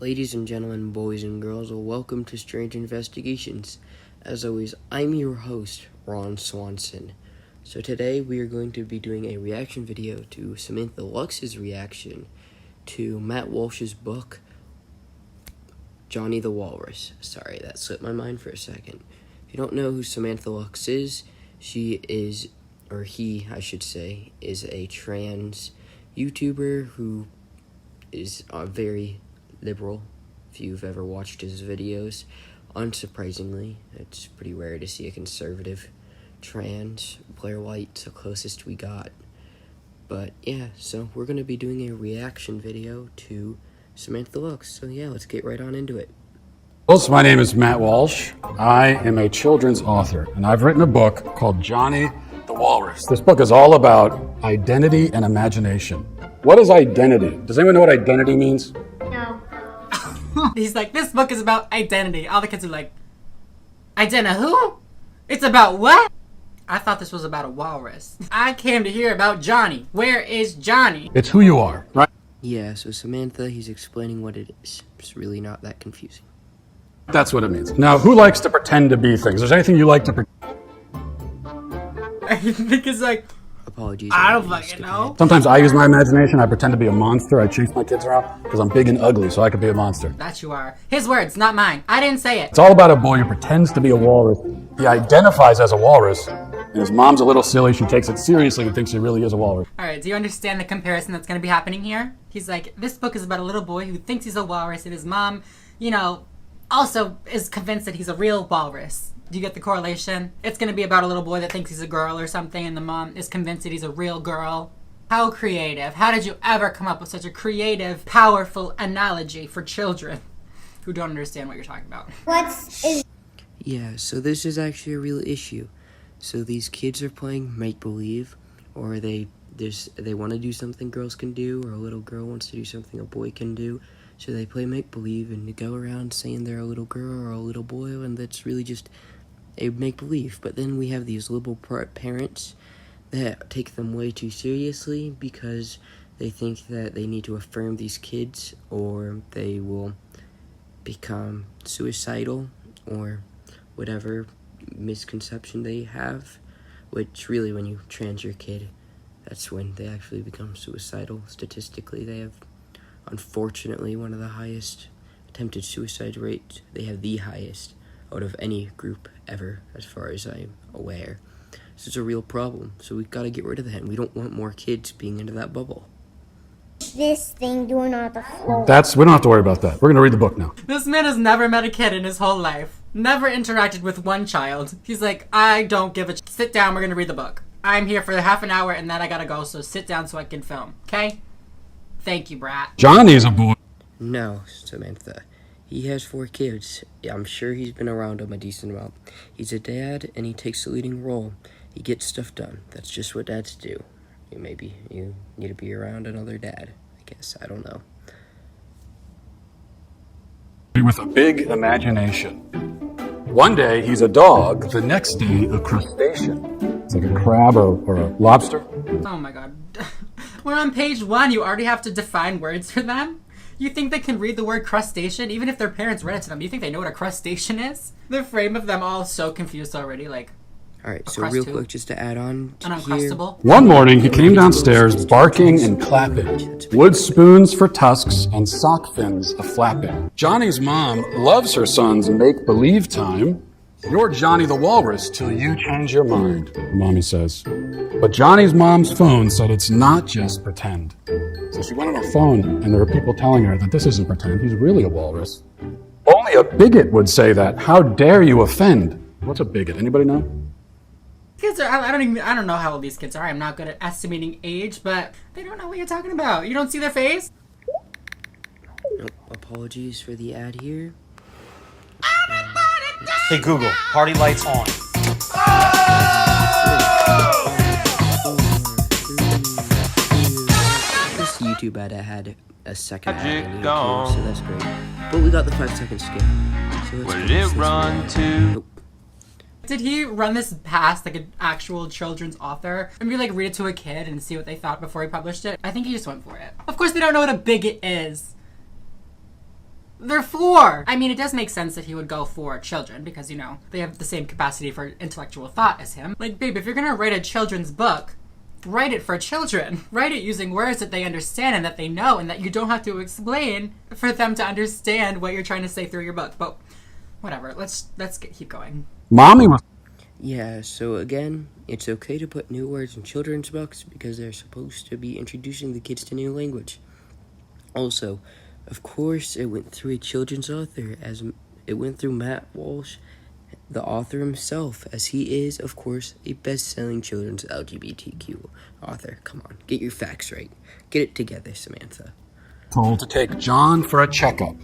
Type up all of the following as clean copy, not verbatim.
Ladies and gentlemen, boys and girls, welcome to Strange Investigations. As always, I'm your host, Ron Swanson. So today we are going to be doing a reaction video to Samantha Lux's reaction to Matt Walsh's book, Johnny the Walrus. Sorry, that slipped my mind for a second. If you don't know who Samantha Lux is, she is, or he, I should say, is a trans YouTuber who is very liberal. If you've ever watched his videos, unsurprisingly, it's pretty rare to see a conservative trans. Blair White's the closest we got. But yeah, so we're going to be doing a reaction video to Samantha Lux. So yeah, let's get right on into it. Hello, my name is Matt Walsh. I am a children's author, and I've written a book called Johnny the Walrus. This book is all about identity and imagination. What is identity? Does anyone know what identity means? No. He's like, this book is about identity. All the kids are like, identity who? It's about what? I thought this was about a walrus. I came to hear about Johnny. Where is Johnny? It's who you are, right? Yeah, so Samantha, he's explaining what it is. It's really not that confusing. That's what it means. Now, who likes to pretend to be things? Is there anything you like to pretend? I think it's like, Apologies. I don't fucking know. Sometimes I use my imagination. I pretend to be a monster. I chase my kids around because I'm big and ugly, so I could be a monster. That you are. His words, not mine. I didn't say it. It's all about a boy who pretends to be a walrus. He identifies as a walrus, and his mom's a little silly. She takes it seriously and thinks he really is a walrus. Alright, do you understand the comparison that's going to be happening here? He's like, this book is about a little boy who thinks he's a walrus, and his mom, also is convinced that he's a real walrus. Do you get the correlation? It's going to be about a little boy that thinks he's a girl or something, and the mom is convinced that he's a real girl. How creative. How did you ever come up with such a creative, powerful analogy for children who don't understand what you're talking about? Yeah, so this is actually a real issue. So these kids are playing make-believe, or they want to do something girls can do, or a little girl wants to do something a boy can do. So they play make-believe and go around saying they're a little girl or a little boy, and that's really just a make-believe. But then we have these liberal parents that take them way too seriously because they think that they need to affirm these kids or they will become suicidal or whatever misconception they have, which really when you trans your kid, that's when they actually become suicidal. Statistically, they have, unfortunately, one of the highest attempted suicide rates. They have the highest out of any group ever, as far as I'm aware. So it's a real problem. So we've got to get rid of that, and we don't want more kids being into that bubble. This thing doing on the floor. We don't have to worry about that. We're going to read the book now. This man has never met a kid in his whole life. Never interacted with one child. He's like, I don't give a sit down, we're going to read the book. I'm here for half an hour and then I gotta go, so sit down so I can film, okay? Thank you, brat. Johnny's a boy. No, Samantha. He has 4 kids. I'm sure he's been around them a decent amount. He's a dad, and he takes the leading role. He gets stuff done. That's just what dads do. Maybe you need to be around another dad, I guess. I don't know. With a big imagination. One day, he's a dog. The next day, a crustacean. It's like a crab or a lobster. Oh my god. We're on page 1, you already have to define words for them? You think they can read the word crustacean, even if their parents read it to them? You think they know what a crustacean is? The frame of them all so confused already, like... Alright, so real quick, just to add on to An here... Uncrustable? One morning, he came downstairs barking and clapping. Wood spoons for tusks and sock fins a-flapping. Johnny's mom loves her son's make-believe time. You're Johnny the Walrus till you change your mind, Mommy says. But Johnny's mom's phone said it's not just pretend. So she went on her phone, and there were people telling her that this isn't pretend, he's really a walrus. Only a bigot would say that. How dare you offend? What's a bigot? Anybody know? Kids are, I don't know how old these kids are. I'm not good at estimating age, but they don't know what you're talking about. You don't see their face? Nope, apologies for the ad here. Hey Google, party lights on. This YouTube ad had a second ad on YouTube, so that's great. But we got the 5-second skip. So let's Where did it run to? Nope. Did he run this past like an actual children's author? And maybe like read it to a kid and see what they thought before he published it? I think he just went for it. Of course they don't know what a bigot is. They're 4. I mean, it does make sense that he would go for children because, you know, they have the same capacity for intellectual thought as him. Like, babe, if you're gonna write a children's book, write it for children. Write it using words that they understand and that they know and that you don't have to explain for them to understand what you're trying to say through your book. But whatever, let's keep going. Mommy was Yeah, so again, it's okay to put new words in children's books because they're supposed to be introducing the kids to new language. Also, of course, it went through a children's author, as it went through Matt Walsh, the author himself, as he is, of course, a best-selling children's LGBTQ author. Come on, get your facts right. Get it together, Samantha. told to take John for a checkup.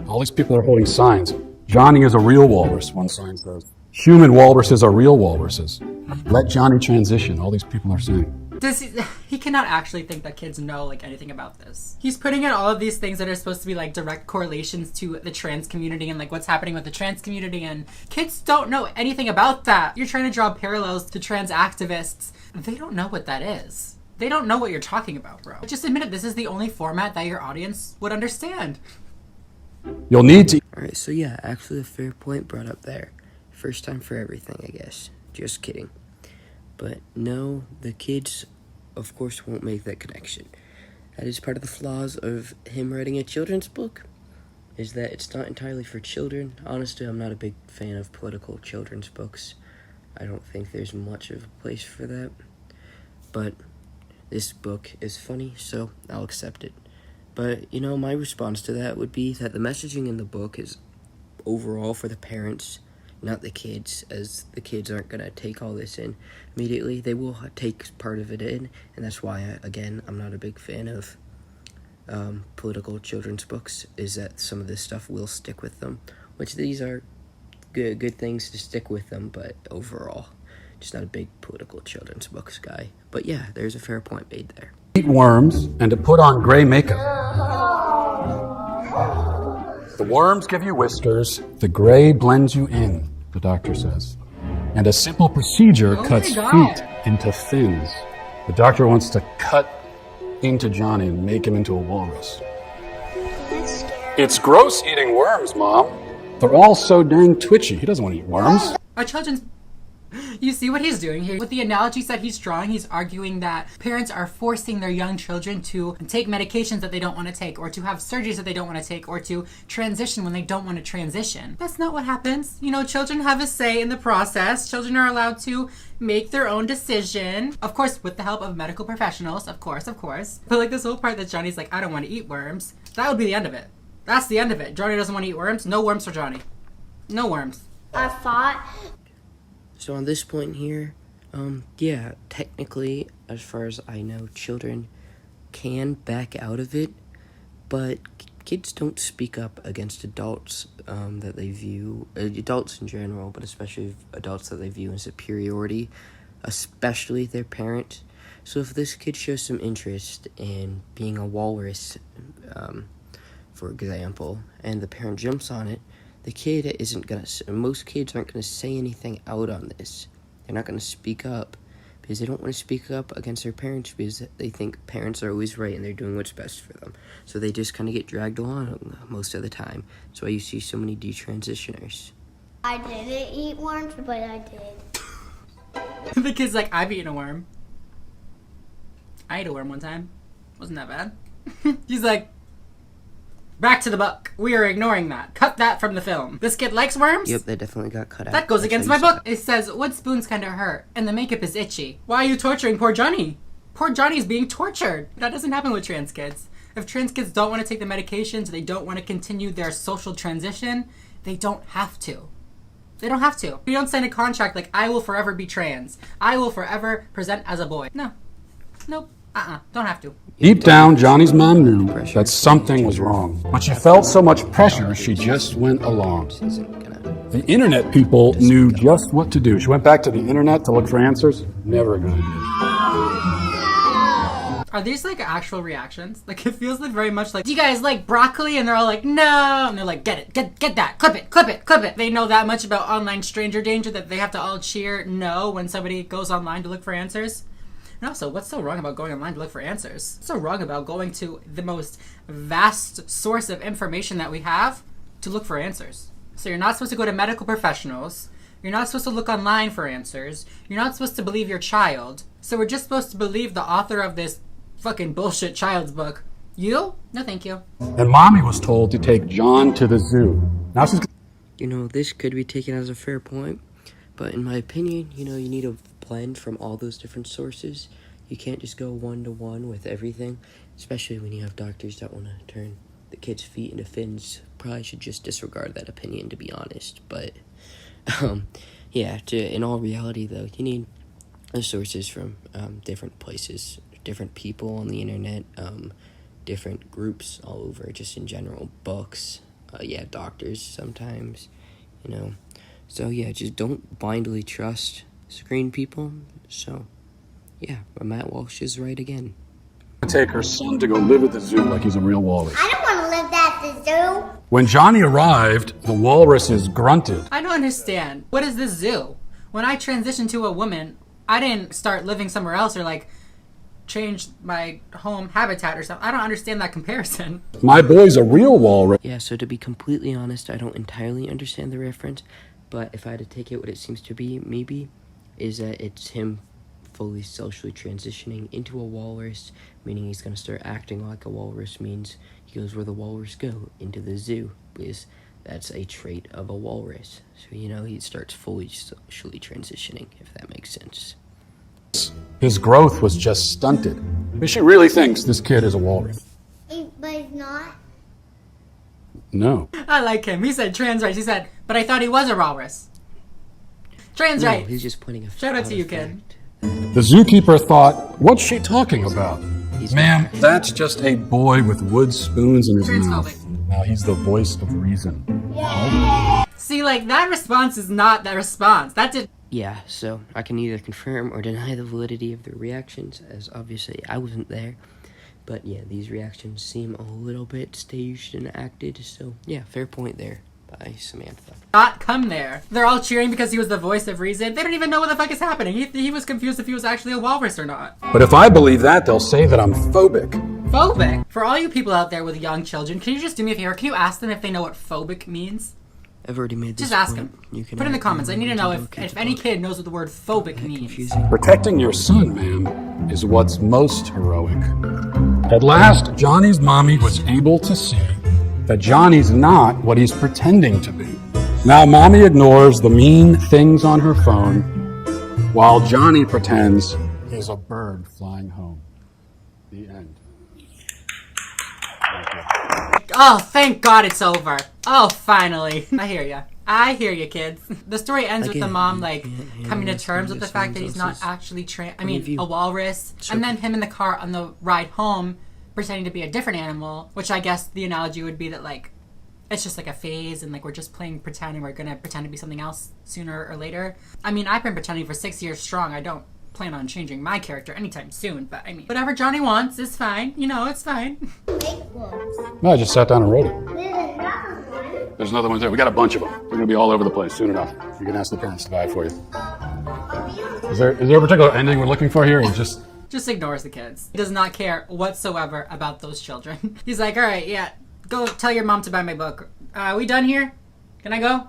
All these people are holding signs. Johnny is a real walrus, one sign says. Human walruses are real walruses. Let Johnny transition, all these people are saying. He cannot actually think that kids know like anything about this. He's putting in all of these things that are supposed to be like direct correlations to the trans community and like what's happening with the trans community, and kids don't know anything about that. You're trying to draw parallels to trans activists. They don't know what that is. They don't know what you're talking about, bro. Just admit it, this is the only format that your audience would understand. You'll need to... Alright, so yeah, actually a fair point brought up there. First time for everything, I guess. Just kidding. But no, the kids, of course, won't make that connection. That is part of the flaws of him writing a children's book, is that it's not entirely for children. Honestly, I'm not a big fan of political children's books. I don't think there's much of a place for that. But this book is funny, so I'll accept it. But, you know, my response to that would be that the messaging in the book is overall for the parents, not the kids, as the kids aren't going to take all this in immediately. They will take part of it in, and that's why, again, I'm not a big fan of political children's books, is that some of this stuff will stick with them, which these are good things to stick with them, but overall, just not a big political children's books guy. But yeah, there's a fair point made there. Eat worms and to put on gray makeup. The worms give you whiskers, the gray blends you in, the doctor says. And a simple procedure cuts feet into fins. The doctor wants to cut into Johnny and make him into a walrus. It's gross eating worms, Mom. They're all so dang twitchy. He doesn't want to eat worms. Our children's... You see what he's doing here? With the analogies that he's drawing, he's arguing that parents are forcing their young children to take medications that they don't want to take, or to have surgeries that they don't want to take, or to transition when they don't want to transition. That's not what happens. You know, children have a say in the process. Children are allowed to make their own decision. Of course, with the help of medical professionals, of course. But like this whole part that Johnny's like, I don't want to eat worms, that would be the end of it. That's the end of it. Johnny doesn't want to eat worms. No worms for Johnny. No worms. I thought... So on this point here, yeah, technically, as far as I know, children can back out of it, but kids don't speak up against adults that they view, adults in general, but especially adults that they view in superiority, especially their parents. So if this kid shows some interest in being a walrus, for example, and the parent jumps on it, the kid isn't gonna, most kids aren't gonna say anything out on this. They're not gonna speak up because they don't want to speak up against their parents because they think parents are always right and they're doing what's best for them. So they just kind of get dragged along most of the time. That's why you see so many detransitioners. I didn't eat worms, but I did. The kid's like, I've eaten a worm. I ate a worm one time. Wasn't that bad. He's like, back to the book. We are ignoring that. Cut that from the film. This kid likes worms? Yep, that definitely got cut out. That goes against my book. It says, wood spoons kinda hurt, and the makeup is itchy. Why are you torturing poor Johnny? Poor Johnny's being tortured. That doesn't happen with trans kids. If trans kids don't want to take the medications, they don't want to continue their social transition, they don't have to. They don't have to. You don't sign a contract like, I will forever be trans. I will forever present as a boy. No. Nope. Don't have to. Deep down, Johnny's mom knew that something was wrong, but she felt so much pressure, she just went along. The internet people knew just what to do. She went back to the internet to look for answers. Never a good idea. Are these like actual reactions? Like it feels like very much like, do you guys like broccoli? And they're all like, no. And they're like, get it, get that, clip it. They know that much about online stranger danger that they have to all cheer no when somebody goes online to look for answers. And also, what's so wrong about going online to look for answers? What's so wrong about going to the most vast source of information that we have to look for answers? So you're not supposed to go to medical professionals. You're not supposed to look online for answers. You're not supposed to believe your child. So we're just supposed to believe the author of this fucking bullshit child's book. You? No, thank you. And Mommy was told to take John to the zoo. Now she's... You know, this could be taken as a fair point, but in my opinion, you know, you need a blend from all those different sources. You can't just go one-to-one with everything, especially when you have doctors that want to turn the kid's feet into fins. Probably should just disregard that opinion, to be honest. But, yeah, in all reality, though, you need the sources from different places, different people on the internet, different groups all over, just in general, books, yeah, doctors sometimes, you know. So, yeah, just don't blindly trust screen people. So, yeah, but Matt Walsh is right again. Take her son to go live at the zoo like he's a real walrus. I don't want to live at the zoo. When Johnny arrived, the walruses grunted. I don't understand. What is this zoo? When I transitioned to a woman, I didn't start living somewhere else or, like, change my home habitat or something. I don't understand that comparison. My boy's a real walrus. Yeah, so to be completely honest, I don't entirely understand the reference, but if I had to take it, what it seems to be, maybe, is that it's him fully socially transitioning into a walrus, meaning he's going to start acting like a walrus, means he goes where the walrus go, into the zoo, because that's a trait of a walrus. So, you know, he starts fully socially transitioning, if that makes sense. His growth was just stunted. But she really thinks this kid is a walrus. But he's not. No. I like him. He said trans rights. He said, but I thought he was a walrus. Trans No, rights. he's just pointing a Shout out out to a you, kid. fact. The zookeeper thought, what's she talking about? He's Ma'am, that's just a boy with wood spoons in his mouth. Transphobic. Now he's the voice of reason. See, like, that response is not that response. That did... Yeah, so I can either confirm or deny the validity of the reactions, as obviously I wasn't there. But yeah, these reactions seem a little bit staged and acted, so yeah, fair point there by Samantha. not come there. They're all cheering because he was the voice of reason. They don't even know what the fuck is happening. He was confused if he was actually a walrus or not. But if I believe that, they'll say that I'm phobic. Phobic? For all you people out there with young children, can you just do me a favor? Can you ask them if they know what phobic means? I've already made this Just ask point. them. You can Put in the comments. I need to know look at if the any book. kid knows what the word phobic means. Confusing. Protecting your son, ma'am, is what's most heroic. At last, Johnny's mommy was able to see that Johnny's not what he's pretending to be. Now, mommy ignores the mean things on her phone, while Johnny pretends he's a bird flying home. The end. Oh, thank God it's over. Oh, finally. I hear ya. I hear you, kids. The story ends with the Again, mom, you like, can't coming to hear terms with the fact that he's not someone actually view. a walrus. It's And then okay. him in the car on the ride home pretending to be a different animal, which I guess the analogy would be that, like, it's just like a phase and, like, we're just playing pretend and we're gonna pretend to be something else sooner or later. I mean, I've been pretending for 6 years strong. I don't plan on changing my character anytime soon, but I mean, whatever Johnny wants is fine. You know, it's fine. Fake ones. No, I just sat down and wrote it. There's another one. There's another one there. We got a bunch of them. They're going to be all over the place soon enough. You can ask the parents to buy it for you. Is there a particular ending we're looking for here, or just... Just ignores the kids. He does not care whatsoever about those children. He's like, all right, yeah, go tell your mom to buy my book. Are we done here? Can I go?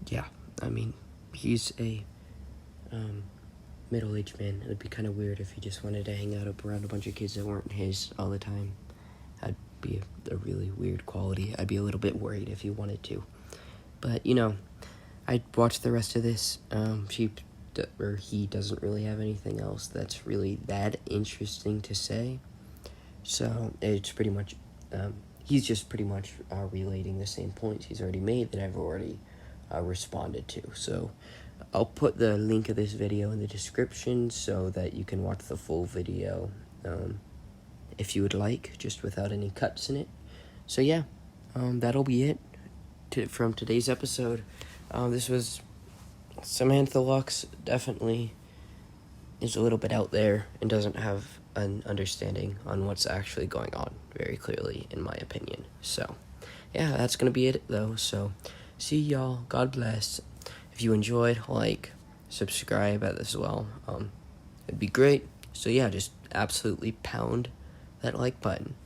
Yeah, I mean, he's a middle-aged man. It would be kind of weird if he just wanted to hang out around a bunch of kids that weren't his all the time. That'd be a really weird quality. I'd be a little bit worried if he wanted to. But, you know, I'd watch the rest of this. He doesn't really have anything else that's really that interesting to say. So it's pretty much, he's just pretty much relating the same points he's already made that I've already responded to. So I'll put the link of this video in the description so that you can watch the full video if you would like, just without any cuts in it. So yeah, that'll be it from today's episode. This was Samantha Lux. Definitely is a little bit out there and doesn't have an understanding on what's actually going on very clearly, in my opinion. So yeah, that's gonna be it though. So see y'all. God bless. If you enjoyed, like, subscribe as well. It'd be great. So yeah, just absolutely pound that like button.